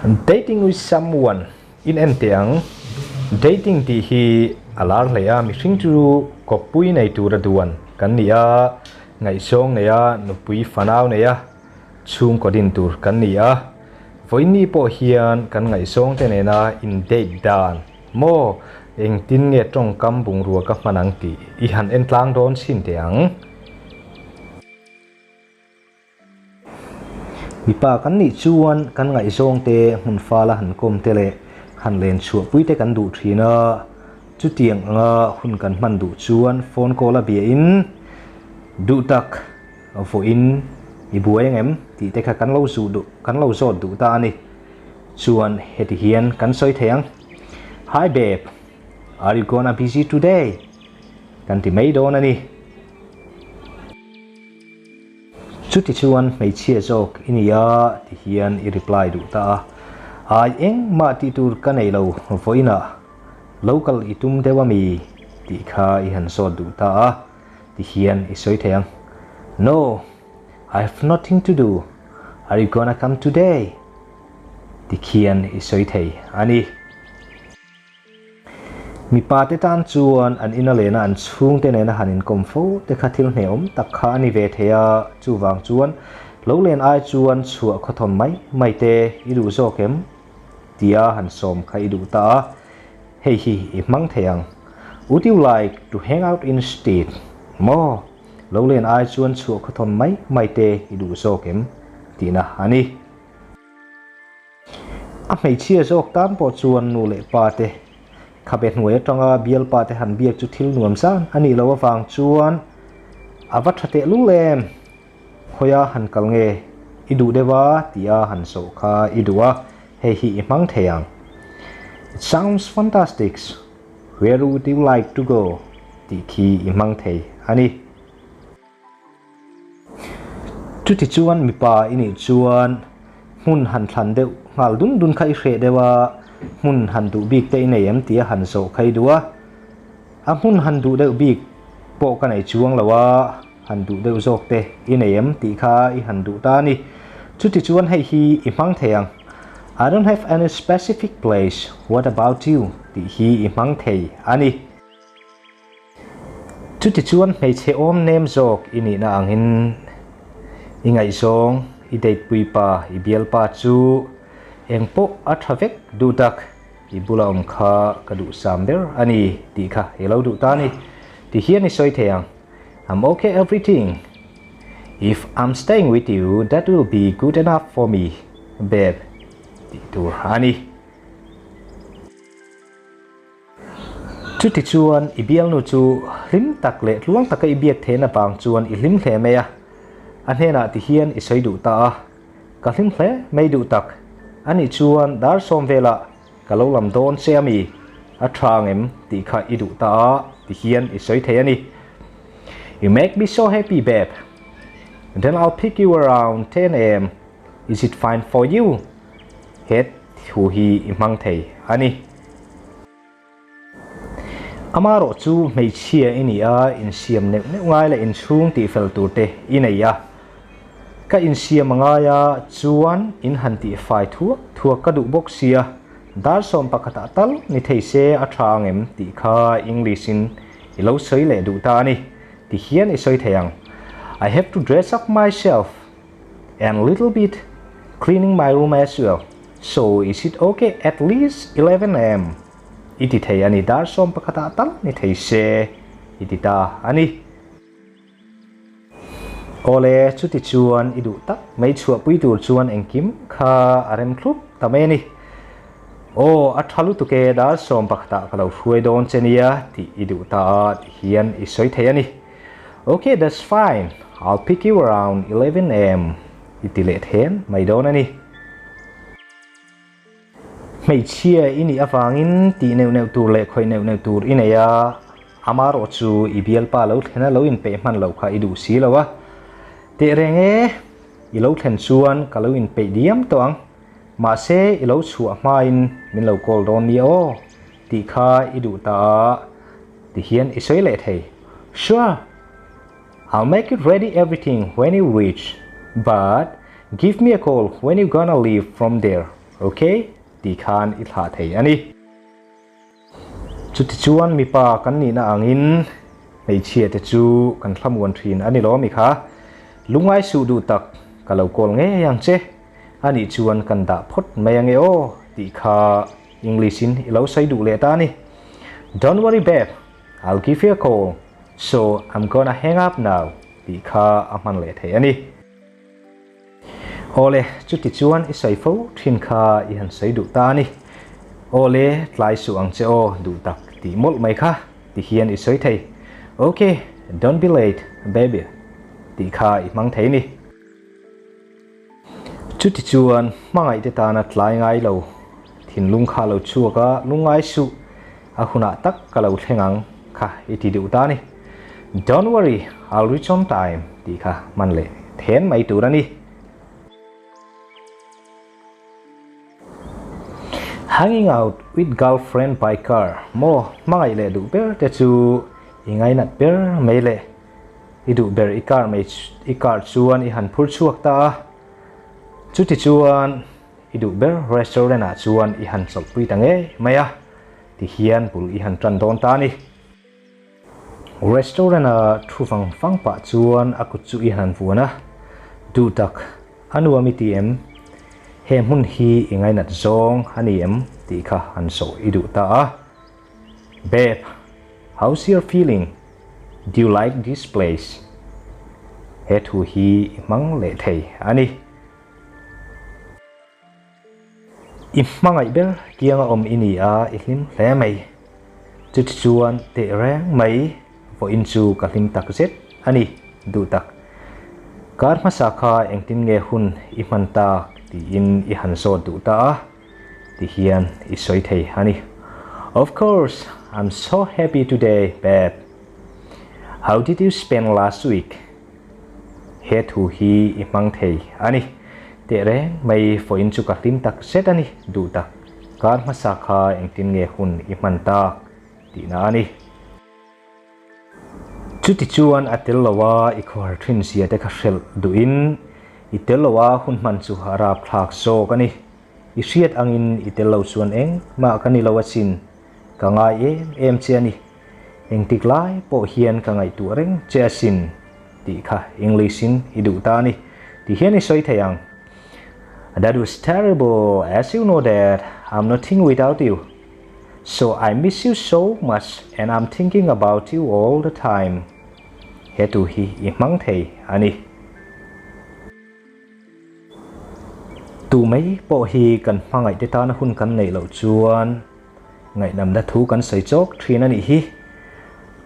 Dating with someone in entiang dating ti hi alar leya mi hring chu kopui nei tur aduan kan nia Ngaihzawng neya nupui fanau neya chung kodin tur kan nia voini po hian kan Ngaihzawng te nena in date dan mo eng tin nge tong kam bung ruwa ka manang ti I han entlang don sin tiang mi pa kan ni chuan kan Ngaihzawng te mun fala han kom te le han len chu pui te kan du thina chu tiang anga hun kan man du chuan phone call a bia in du tak vo in I buai ngem ti te kha kan lo zu du kan lo zot du ta ani chuan heti hian kan soi theng hi babe, are you gonna busy today? Kan ti mai don ani chu ti chuan mei chia jok inia ti hian I reply du ta ai eng ma ti tur kan ei lo voina local itum dewa mi ti kha I han so du ta ti hian I soi theng no, I have nothing to do. Are you gonna come today? Ti khian I soi thei ani mi pa te tan chuan an ina lena an chung te nena hanin komfo te khathil hneom takha ani ve theya chuwang chuan lo len ai chuan chua khothom mai te I du zo kem tia han som kha I du ta hei hi I mang theyang would you like to hang out instead mo lo len ai chuan chua khothom mai te I du zo kem tina ani a mei chia jok tam po chuan nu le pa te khabet hnuai atanga bial pa te han biak chu thil nuam san ani lo awang chuan awa thate lu lem khoya han kal nge I du dewa tia han so kha I duwa hei hi I mang theyang it sounds fantastic where would you like to go ti khi I mang thei ani chu ti chuan mi pa ini chuan mun han thlan deuh ngal dun khai hre dewa mun han du bik te nei em tia han so khai duwa a mun han du deuh bik po ka nei chuang lawa han du deuh jok te I nei em ti kha I han du ta ni chu ti chuan hei hi I mang theyang I don't have any specific place what about you ti hi I mang thei ani chu ti chuan mei che om nem jok ini na angin I Ngaihzawng I date pui pa I bial pa chu eng po a thavek du tak I bula kha ka du sam der ani ti kha hello du ta ni ti hian I soi theyang I'm okay everything if I'm staying with you that will be good enough for me babe ti tur ani chu ti chuan I bial nu chu lim tak le luang tak I biak the na pang chuan I lim hle me a an hena ti hian I soi du ta ka lim hle mei du tak ani chuan dar som vela ka lo lam don se mi a thang em ti kha I du ta ti hian I soi thei ani you make me so happy babe then I'll pick you around 10 a.m. is it fine for you het hu hi I mang thei ani amaro chu mei chia ini a in siam ne ngai la in chung ti fel tu te inei a ka in siam anga ya chuan in han ti fai thua ka du box sia dar som pakata tal ni thei se a thang em ti kha English in I lo soi le du ta ni ti hian I soi theyang I have to dress up myself and a little bit cleaning my room as well so is it okay at least 11 a.m. iti thei ani dar som pakata tal ni thei se iti ta ani ole chu ti chuan I du tak mei chua pui tur chuan engkim kha arem thlup tame ni o a thalu tu ke dar som pakata ka lo hruai don chenia ti I du ta hian I soi thei ani okay that's fine I'll pick you around 11 a.m. iti le then mai don ani mei chia ini awangin ti neu tur le khoi neu tur ineya amaro chu I bial pa lo thena lo in pe man lo kha I du si lawa te renge I lo thlen chuan ka lo in pe diam tawng ma se I lo chu ma in min lo kol don ni o ti kha I du ta ti hian I soi le thei sure I'll make it ready everything when you reach but give me a call when you're gonna leave from there okay ti khan I thla thei ani chuti chuan mi pa kan ni na angin mei chia te chu kan thlamwan thin ani lo mi kha lungai su du tak kalau kol nge yang che ani chuan kan da phot mai ange o ti kha English in ilo sai du le ta ni don't worry babe I'll give you a call so I'm gonna hang up now ti kha aman le thei ani ole chuti chuan I sai fo thin kha I han sai du ta ni ole tlai su ang che o du tak ti mol mai kha ti hian I sai thei okay don't be late baby ti kha I mang thei ni chuti chuan mangai te ta na tlai ngai lo thin lung kha lo chuaka lungai su a huna tak ka lo thengang kha I ti du ta ni don't worry I'll reach on time ti kha man le then mai tu ra ni hanging out with girlfriend by car mo mangai le du ber te chu ingai nat ber mai le I du ber I car mai I car chuan I han phur chuak ta chuti chuan I du ber restaurant a chuan I han sol pui tange maya ti hian pul I han tran don ta ni restaurant a thu fang pa chuan a kut chu I han fuana du tak anu mi ti em he mun hi ingai nat zong ani em ti kha han so I du ta babe how's your feeling do you like this place he thu hi mang le thei ani I mangai ber kianga om ini a ihlim hle mai chu chuan te rang mai vo in chu ka hlim tak zet ani du tak kar ma sa kha engtin nge hun I man ta ti in I han so du ta ti hian I soi thei ani of course I'm so happy today babe how did you spend last week he thu hi I mang thei ani te reng mai vo in chu ka hlim tak zet ani du tak kar ma sa kha engtin nge hun I man ta ti na ani chuti chuan atel lawa I khwar thin sia te kha hrel du in I tel lawa hun man chu harap thlak so kani I hriat angin I tel lo chuan eng ma kani lawa chin ka ngai em che ani eng tik lai po hian ka ngai tu reng che sin ti kha English in I du ta ni ti hian I soi theiang that was terrible as you know that I'm nothing without you so I miss you so much and I'm thinking about you all the time he tu hi I mang thei ani tu mai po hi kan mangai te ta na hun kan nei lo chuan ngai nam da thu kan sei chok thrin ani hi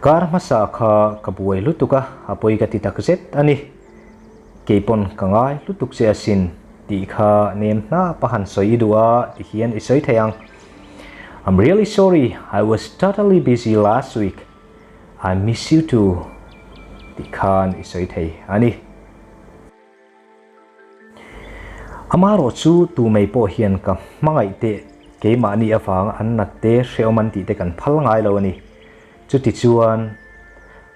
kar ma sa kha ka buai lutuka apoi ka ti tak zet ani keipon ka ngai lutuk che sin ti kha nem na pahan soi duwa ti hian I soi theiang I'm really sorry I was totally busy last week I miss you too ti khan I soi thei ani amaro chu tu mai po hian ka mangai te ke ma ni awang an na te hreoman ti te kan phal ngai lo ani chu ti chuan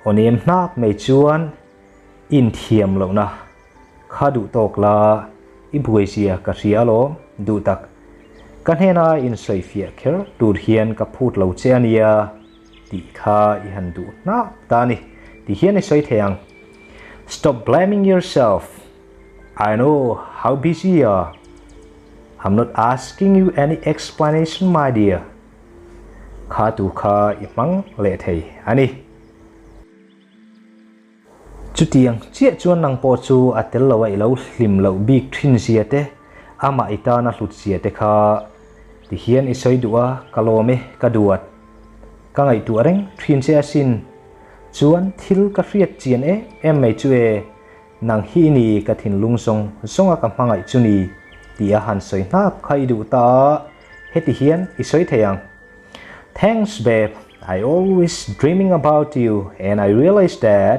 onem nap mai chuan in thiam lo na kha du tok la I buai sia ka ria lo du tak kan hena in sei fia kher tur hian ka phut lo che ania ti kha I han du na ta ni ti hian I soi theiang stop blaming yourself I know how busy you are I'm not asking you any explanation my dear kha tu kha I mang le thei ani chutiang chia chuan nang po chu atel lo ai lo hlim lo big thin sia te ama ita na hlut sia te kha ti hian I soi duwa kalome ka duat ka ngai tu reng thin se asin chuan thil ka hriat chian em mai chu e nang hi ni ka thin lungsong songa ka mangai chu ni ti a han soi nap khai du ta he ti hian I soi theiang thanks babe I always dreaming about you and I realized that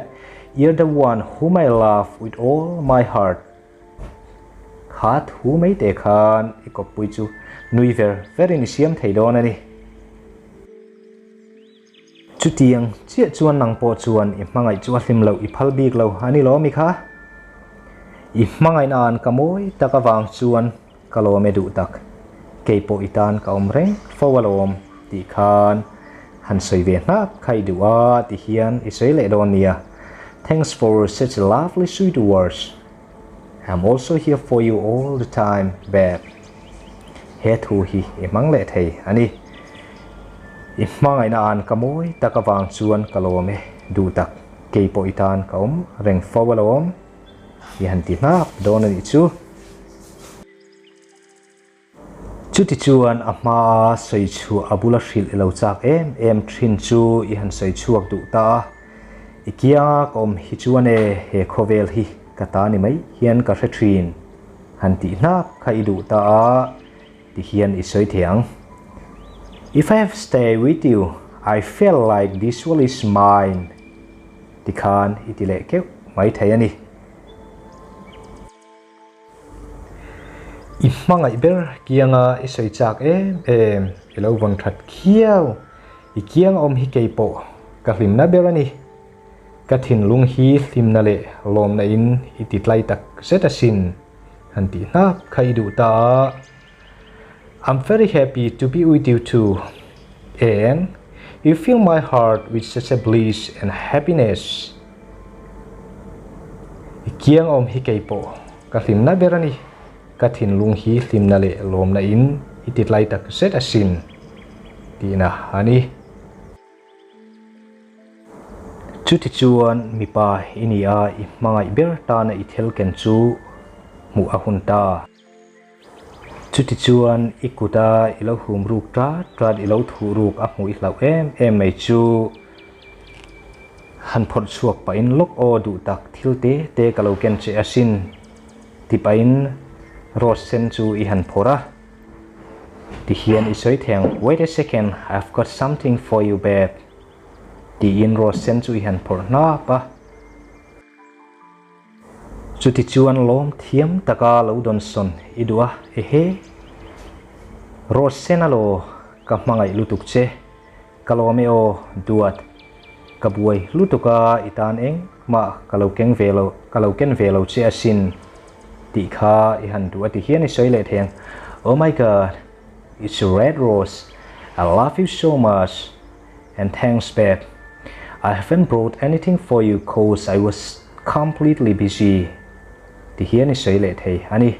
you're the one whom I love with all my heart khat hu mai te khan I ko pui chu nui ver very ni siam thei don ani chu tiang chia chuan nang po chuan I mangai chu hlim lo I phal bik lo ani lo mi kha I mangai nan ka moi taka wang chuan ka lo me du tak cây po itan ka om reng fawalom ti khan han soi ve na khai duwa ti hian isoi le donia. Thanks for such lovely sweet words. I'm also here for you all the time, babe. He thu hi emang le thei ani imang na an kamoi takawang chuan kalome du tak cây po itan ka om reng fawalom hi han ti na don ani chu ti chuan ama soi chu abula hril elo chak em thin chu i han soi chuak du ta ikia kom hi chuan he khovel hi kata ni mai hian ka hrethin han ti na khai du ta ti hian i soi thiang. If I have stayed with you, I feel like this world is mine. Ti khan itile keu mai thai ani imangai ber kianga isoi chak em elo wang that khiau ikiang om hi keipo ka hlim na ber ani ka thin lung hi hlim na le lom na in ititlai tak zeta sin han ti na khai du ta. I'm very happy to be with you too, and you fill my heart with such a bliss and happiness. Ikiang om hi keipo ka hlim na ber ani ka thin lung hi hlim na le lom na in ititlai tak zeta sin ti na ani chuti chuan mipa inia I mangai ber ta na ithel ken chu mu a hunta chuti chuan ikuta ilo hum ruk tra ilo thu ruk a mu I hlau em mai chu han phot chuak pa in lok o du tak thil te kalo ken che asin ti pa in rosen chu I han phora ti hian I soi theng wait a second, I've got something for you, babe. Ti in rosen chu I han phor na pa chu ti chuan lom thiam taka lo don son idua he rosen alo ka mangai lutuk che kalome o duat kabuai lutuka itan eng ma kalokeng velo che asin ti kha I han du ti hian I soi le theng oh my god, it's a red rose. I love you so much and thanks, babe. I haven't brought anything for you cause I was completely busy. Ti hian I soi le thei ani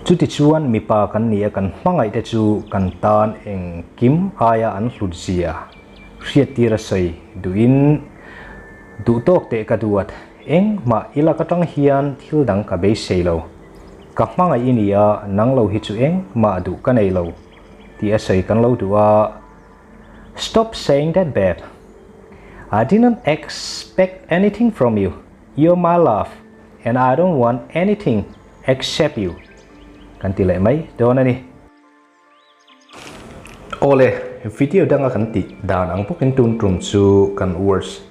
chu ti chuan mipa kan nia kan hmangai te chu kan tan eng kim aya an hlutzia hriat tira soi duin du tok te ka duat eng ma ila ka tang hian thil dang ka be seilo ka hmangai inia nang lo hi chu eng ma du ka nei lo ti a soi kan lo duwa. Stop saying that, babe. I didn't expect anything from you. You're my love and I don't want anything except you. Kan ti le mai don ani ole video danga kan ti dan ang pukin tun trum chu kan words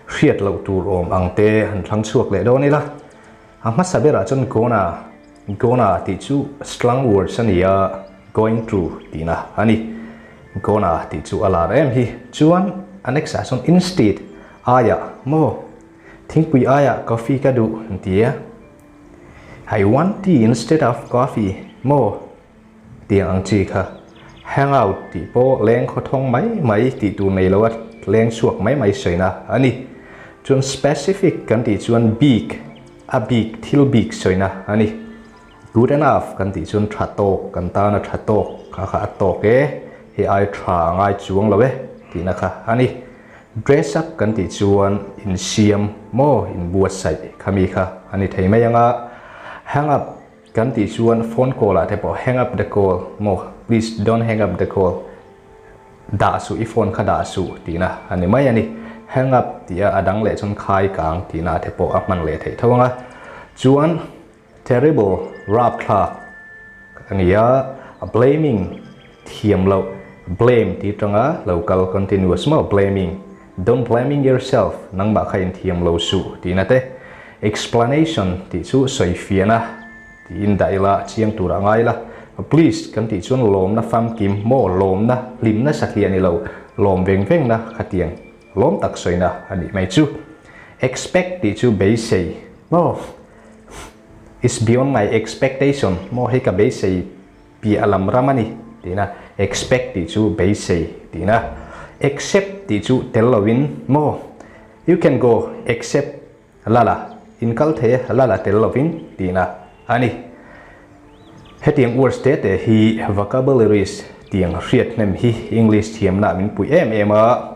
hriat lo tur om ang te han thlang chuak le don ni la ama sabera chon gona ti chu slang words ania going through ti na ani gona ti chu ala em hi chuan anexa son instead aya mo think we aya coffee ka du tia I want tea instead of coffee mo tiang ang chi kha hang out ti po leng kho thong mai ti tu nei lawat leng suak mai soina ani chun specific kan ti chuan big a big thil big soina ani good enough kan ti chun thatok kan ta na thatok kha tok he ai tha ngai chuang lawe ti na kha ani dress up kan ti chuan in siam mo in buat sai khami kha ani thei mai anga hang up kan ti chuan phone call a te po hang up the call mo please don't hang up the call da su I phone kha da su ti na ani mai ani hang up ti a adang le chon khai kang ti na te po apman le thei thawanga chuan terrible rap clark ania blaming thiam lo blame ti tanga local continuous mo blaming don't blaming yourself nang ba khain thiam lo su ti na te explanation ti chu soi fiana ti in daila chiang tura ngai la please kan ti chun lom na fam kim mo lom na lim na sakhiani lo lom veng na khatiang lom tak soina ani mai chu expect ti chu be sei mo is beyond my expectation mo he ka be sei pi alam ramani tina expect ti chu base tina accept ti chu telovin mo you can go accept lala in kalthe lala telovin tina ani hetiang words te hi vocabularies tiang riat nem hi English thiam na min pui em a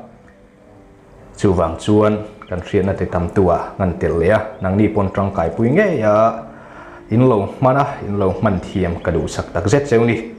chu wang chuan kan riat na te tam tua ngan tel ya nang ni pon tang kai pui nge ya in lo man thiam ka du sak tak zet cheu ni